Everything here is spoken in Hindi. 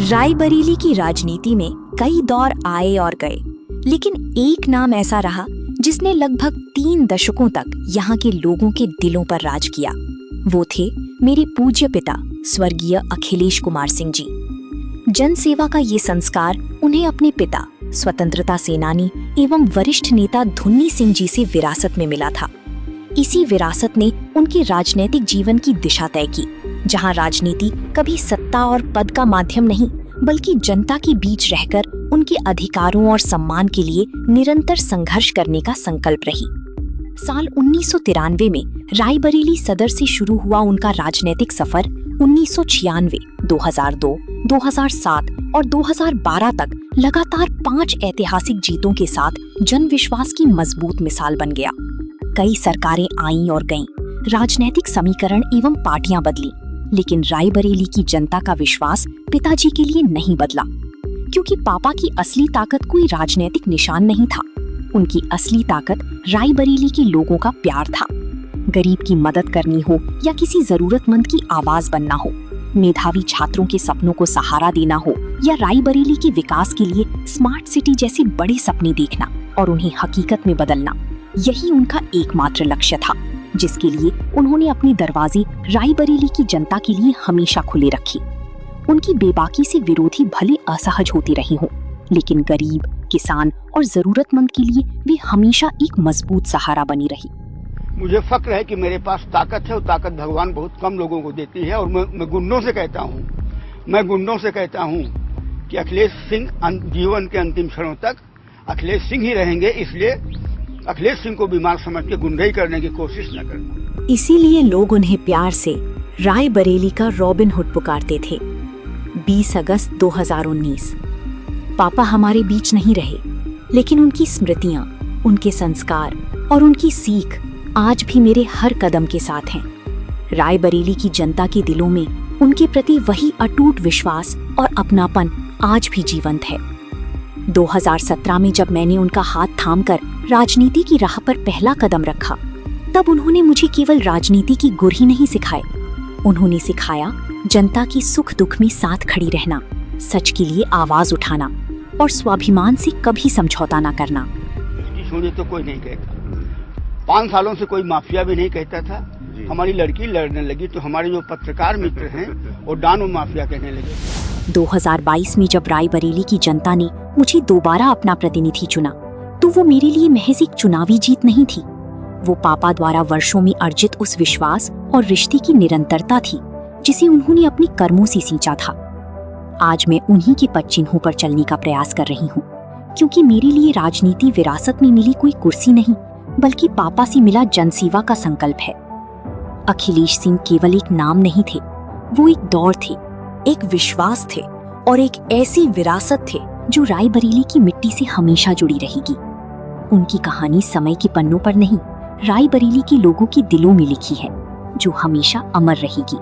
रायबरेली की राजनीति में कई दौर आए और गए, लेकिन एक नाम ऐसा रहा जिसने लगभग 3 दशकों तक यहाँ के लोगों के दिलों पर राज किया। वो थे मेरे पूज्य पिता स्वर्गीय अखिलेश कुमार सिंह जी। जनसेवा का ये संस्कार उन्हें अपने पिता स्वतंत्रता सेनानी एवं वरिष्ठ नेता धुन्नी सिंह जी से विरासत में मिला था। इसी विरासत ने उनके राजनीतिक जीवन की दिशा तय की, जहां राजनीति कभी सत्ता और पद का माध्यम नहीं, बल्कि जनता के बीच रहकर उनके अधिकारों और सम्मान के लिए निरंतर संघर्ष करने का संकल्प रही। साल 1993 में रायबरेली सदर से शुरू हुआ उनका राजनीतिक सफर 1996, 2002, 2007 और 2012 तक लगातार 5 ऐतिहासिक जीतों के साथ जनविश्वास की मजबूत मिसाल बन गया। कई सरकारें आईं और गईं, राजनीतिक समीकरण एवं पार्टियां बदली, लेकिन रायबरेली की जनता का विश्वास पिताजी के लिए नहीं बदला, क्योंकि पापा की असली ताकत कोई राजनीतिक निशान नहीं था। उनकी असली ताकत रायबरेली के लोगों का प्यार था। गरीब की मदद करनी हो या किसी जरूरतमंद की आवाज बनना हो, मेधावी छात्रों के सपनों को सहारा देना हो या रायबरेली के विकास के लिए स्मार्ट सिटी जैसे बड़े सपने देखना और उन्हें हकीकत में बदलना, यही उनका एकमात्र लक्ष्य था, जिसके लिए उन्होंने अपने दरवाजे रायबरेली की जनता के लिए हमेशा खुले रखे। उनकी बेबाकी से विरोधी भले असहज होते रहे हों, लेकिन गरीब, किसान और जरूरतमंद के लिए वे हमेशा एक मजबूत सहारा बनी रही। मुझे फक्र है कि मेरे पास ताकत है और ताकत भगवान बहुत कम लोगों को देती है। और मैं गुंडों से कहता हूँ कि अखिलेश सिंह जीवन के अंतिम क्षणों तक अखिलेश सिंह ही रहेंगे, इसलिए अखिलेश सिंह को बीमार समझ के गुंडाई करने की कोशिश न करना। इसीलिए लोग उन्हें प्यार से रायबरेली का रॉबिन हुड पुकारते थे। 20 अगस्त 2019। पापा हमारे बीच नहीं रहे, लेकिन उनकी स्मृतियां, उनके संस्कार और उनकी सीख आज भी मेरे हर कदम के साथ हैं। रायबरेली की जनता के दिलों में उनके प्रति वही अटूट विश्वास और अपनापन आज भी जीवंत है। 2017 में जब मैंने उनका हाथ थामकर राजनीति की राह पर पहला कदम रखा, तब उन्होंने मुझे केवल राजनीति की गुर ही नहीं सिखाए, उन्होंने सिखाया जनता की सुख दुख में साथ खड़ी रहना, सच के लिए आवाज उठाना और स्वाभिमान से कभी समझौता न करना। इसकी सुनी तो कोई नहीं कहता। 5 सालों से कोई माफिया भी नहीं कहता था। हमारी लड़की लड़ने लगी तो हमारे जो पत्रकार मित्र हैं वो डॉन माफिया कहने लगे। 2022 में जब रायबरेली की जनता ने मुझे दोबारा अपना प्रतिनिधि चुना, तो वो मेरे लिए महज एक चुनावी जीत नहीं थी। वो पापा द्वारा वर्षों में अर्जित उस विश्वास और रिश्ते की निरंतरता थी, जिसे उन्होंने अपने कर्मों से सींचा था। आज मैं उन्हीं के पद चिन्हों पर चलने का प्रयास कर रही हूँ, क्योंकि मेरे लिए राजनीति विरासत में मिली कोई कुर्सी नहीं, बल्कि पापा से मिला जनसेवा का संकल्प है। अखिलेश सिंह केवल एक नाम नहीं थे, वो एक दौर थे, एक विश्वास थे और एक ऐसी विरासत थे जो रायबरेली की मिट्टी से हमेशा जुड़ी रहेगी। उनकी कहानी समय के पन्नों पर नहीं, रायबरेली के लोगों के दिलों में लिखी है, जो हमेशा अमर रहेगी।